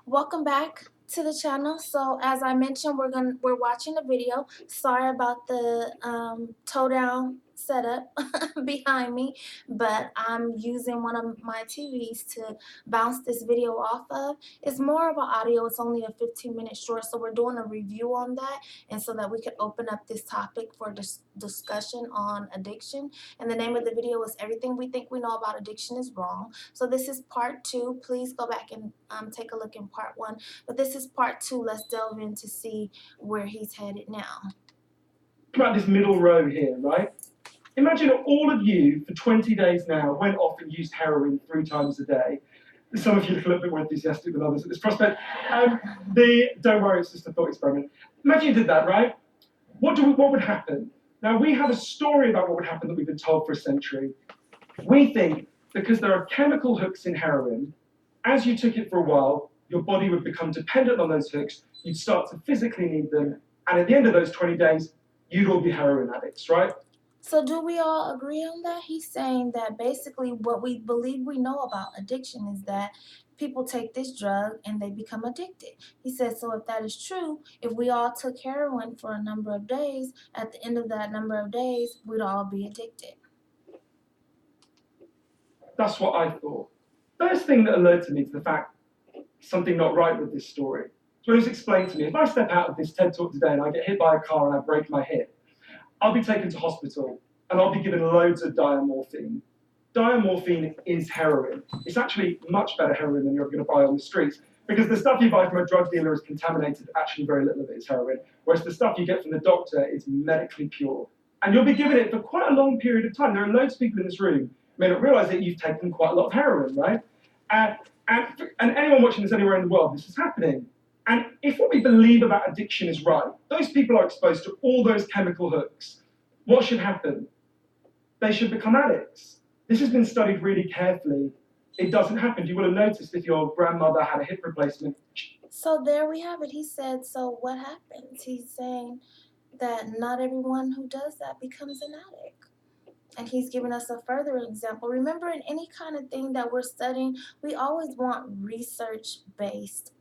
Welcome back to the channel. So as I mentioned, we're watching a video. Sorry about the toe down setup behind me, but I'm using one of my TVs to bounce this video off of. It's more of an audio. It's only a 15-minute short, so we're doing a review on that, and so that we could open up this topic for discussion on addiction. And the name of the video is "Everything We Think We Know About Addiction Is Wrong." So this is part two. Please go back and take a look in part one. But this is part two. Let's delve in to see where he's headed now. About this middle row here, right? Imagine all of you for 20 days now went off and used heroin 3 times a day. Some of you look a little bit more enthusiastic than others at this prospect. Don't worry, it's just a thought experiment. Imagine you did that, right? What would happen? Now, we have a story about what would happen that we've been told for a century. We think because there are chemical hooks in heroin, as you took it for a while, your body would become dependent on those hooks, you'd start to physically need them, and at the end of those 20 days, you'd all be heroin addicts, right? So do we all agree on that? He's saying that basically what we believe we know about addiction is that people take this drug and they become addicted. He says, so if that is true, if we all took heroin for a number of days, at the end of that number of days, we'd all be addicted. That's what I thought. First thing that alerted me to the fact something not right with this story. So it was explained to me, if I step out of this TED Talk today and I get hit by a car and I break my hip, I'll be taken to hospital and I'll be given loads of diamorphine. Diamorphine is heroin. It's actually much better heroin than you're going to buy on the streets because the stuff you buy from a drug dealer is contaminated, actually very little of it is heroin, whereas the stuff you get from the doctor is medically pure. And you'll be given it for quite a long period of time. There are loads of people in this room who may not realize that you've taken quite a lot of heroin, right? And anyone watching this anywhere in the world, this is happening. And if what we believe about addiction is right, those people are exposed to all those chemical hooks. What should happen? They should become addicts. This has been studied really carefully. It doesn't happen. You will have noticed if your grandmother had a hip replacement. So there we have it. He said, so what happens? He's saying that not everyone who does that becomes an addict. And he's giving us a further example. Remember, in any kind of thing that we're studying, we always want research-based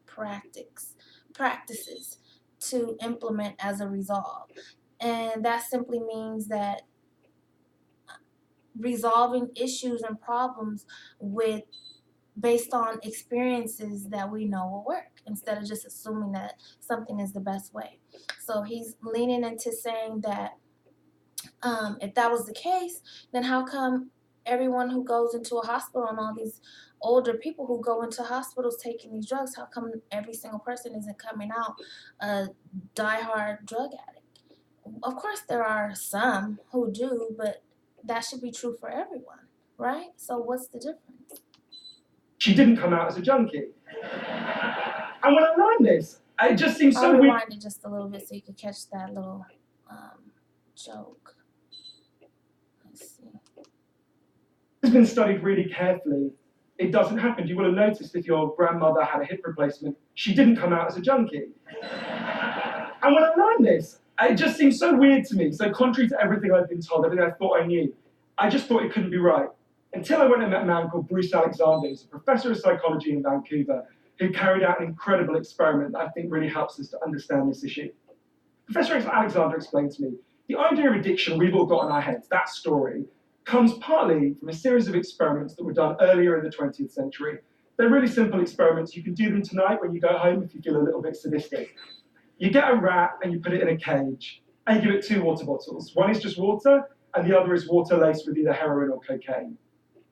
practices to implement as a result. And that simply means that resolving issues and problems based on experiences that we know will work, instead of just assuming that something is the best way. So he's leaning into saying that if that was the case, then how come everyone who goes into a hospital and all these older people who go into hospitals taking these drugs, how come every single person isn't coming out a diehard drug addict? Of course there are some who do, but that should be true for everyone, right? So what's the difference? She didn't come out as a junkie. And when I learned this, it just seems so I'll weird. rewind it just a little bit so you can catch that little joke. Let's see. It's been studied really carefully. It doesn't happen. You will have noticed if your grandmother had a hip replacement, she didn't come out as a junkie. And when I learned this, it just seems so weird to me, so contrary to everything I've been told, everything I thought I knew. I just thought it couldn't be right. Until I went and met a man called Bruce Alexander, who's a professor of psychology in Vancouver, who carried out an incredible experiment that I think really helps us to understand this issue. Professor Alexander explained to me, the idea of addiction we've all got in our heads, that story, comes partly from a series of experiments that were done earlier in the 20th century. They're really simple experiments. You can do them tonight when you go home if you feel a little bit sadistic. You get a rat and you put it in a cage, and you give it 2 water bottles. One is just water, and the other is water laced with either heroin or cocaine.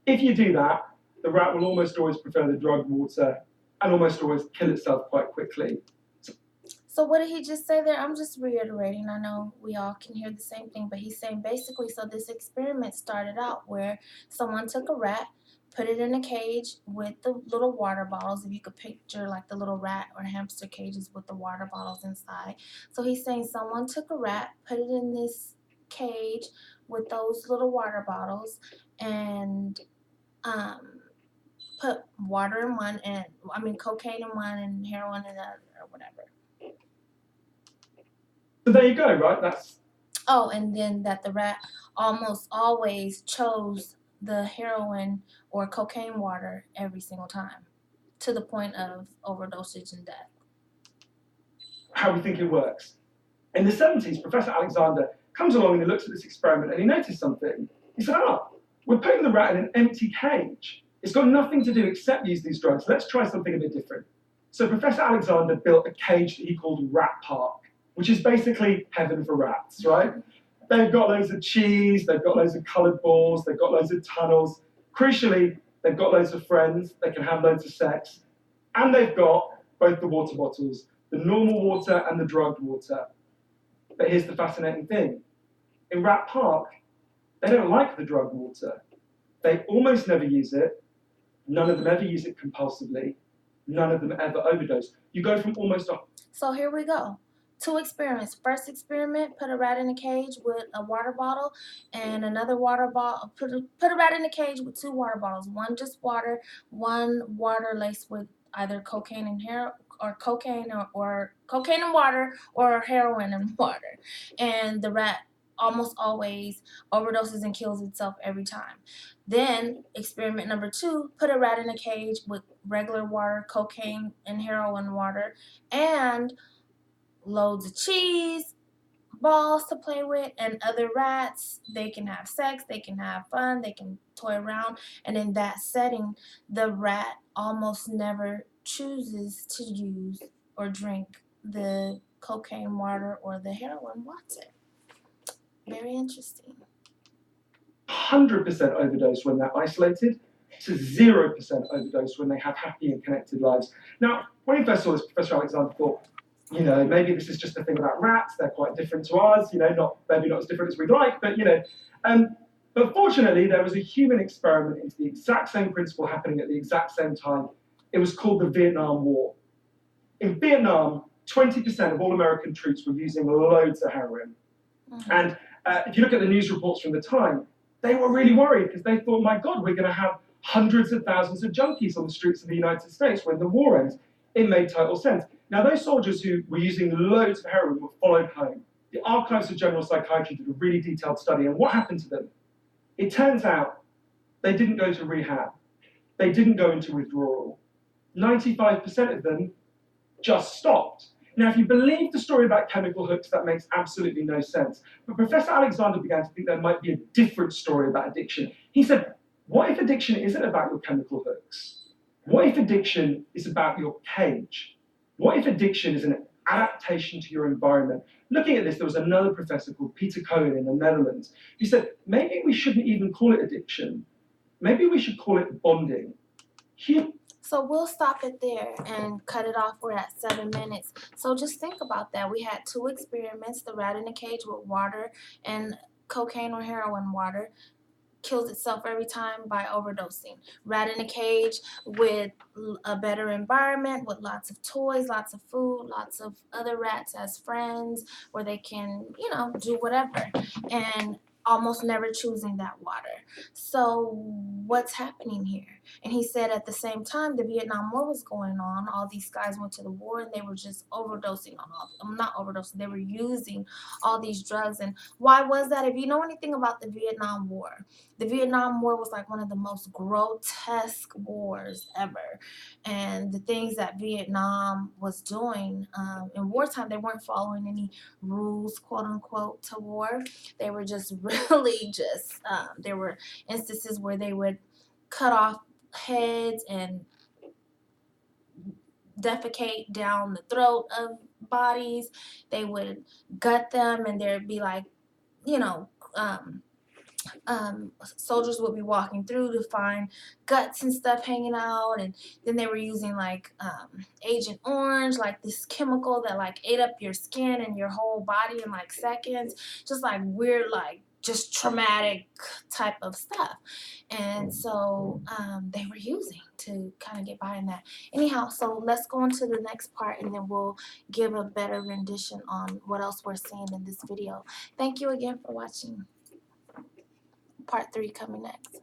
If you do that, the rat will almost always prefer the drug water and almost always kill itself quite quickly. So what did he just say there? I'm just reiterating. I know we all can hear the same thing, but he's saying basically, so this experiment started out where someone took a rat, put it in a cage with the little water bottles, if you could picture like the little rat or hamster cages with the water bottles inside. So he's saying someone took a rat, put it in this cage with those little water bottles, and put water in one, and cocaine in one and heroin in the other, or whatever. So there you go, right? That's. Oh, and then that the rat almost always chose the heroin or cocaine water every single time. to the point of overdosage and death. How we think it works. In the 70s, Professor Alexander comes along and he looks at this experiment and he noticed something. He said, we're putting the rat in an empty cage. It's got nothing to do except use these drugs. Let's try something a bit different. So Professor Alexander built a cage that he called Rat Park, which is basically heaven for rats, right? They've got loads of cheese, they've got loads of coloured balls, they've got loads of tunnels. Crucially, they've got loads of friends, they can have loads of sex, and they've got both the water bottles, the normal water and the drugged water. But here's the fascinating thing. In Rat Park, they don't like the drugged water. They almost never use it. None of them ever use it compulsively. None of them ever overdose. You go from almost a... So here we go. 2 experiments. First experiment, put a rat in a cage with a water bottle and another water bottle. Put a rat in a cage with 2 water bottles. One just water, one water laced with either cocaine and cocaine and water, or heroin and water. And the rat almost always overdoses and kills itself every time. Then experiment number 2, put a rat in a cage with regular water, cocaine and heroin water, and loads of cheese, balls to play with, and other rats. They can have sex, they can have fun, they can toy around, and in that setting, the rat almost never chooses to use or drink the cocaine water or the heroin water. Very interesting. 100% overdose when they're isolated, to 0% overdose when they have happy and connected lives. Now, when he first saw this, Professor Alexander thought, maybe this is just a thing about rats. They're quite different to us. Maybe not as different as we'd like, but But fortunately, there was a human experiment into the exact same principle happening at the exact same time. It was called the Vietnam War. In Vietnam, 20% of all American troops were using loads of heroin. Mm-hmm. And if you look at the news reports from the time, they were really worried because they thought, my God, we're going to have hundreds of thousands of junkies on the streets of the United States when the war ends. It made total sense. Now, those soldiers who were using loads of heroin were followed home. The Archives of General Psychiatry did a really detailed study, and what happened to them? It turns out they didn't go to rehab. They didn't go into withdrawal. 95% of them just stopped. Now, if you believe the story about chemical hooks, that makes absolutely no sense. But Professor Alexander began to think there might be a different story about addiction. He said, what if addiction isn't about your chemical hooks? What if addiction is about your cage? What if addiction is an adaptation to your environment? Looking at this, there was another professor called Peter Cohen in the Netherlands. He said, maybe we shouldn't even call it addiction. Maybe we should call it bonding. So we'll stop it there and cut it off. We're at 7 minutes. So just think about that. We had 2 experiments. The rat in a cage with water and cocaine or heroin water kills itself every time by overdosing. Rat in a cage with a better environment, with lots of toys, lots of food, lots of other rats as friends where they can, do whatever. And almost never choosing that water. So what's happening here? And he said at the same time the Vietnam War was going on, all these guys went to the war and they were just overdosing on not overdosing, they were using all these drugs. And why was that? If you know anything about the Vietnam War was like one of the most grotesque wars ever. And the things that Vietnam was doing in wartime, they weren't following any rules, quote unquote, to war. They were just really there were instances where they would cut off heads and defecate down the throat of bodies. They would gut them and there'd be like, soldiers would be walking through to find guts and stuff hanging out, and then they were using like Agent Orange, like this chemical that like ate up your skin and your whole body in like seconds, just like weird, like just traumatic type of stuff. And so they were using to kind of get by in that. Anyhow, so let's go on to the next part and then we'll give a better rendition on what else we're seeing in this video. Thank you again for watching. Part 3 coming next.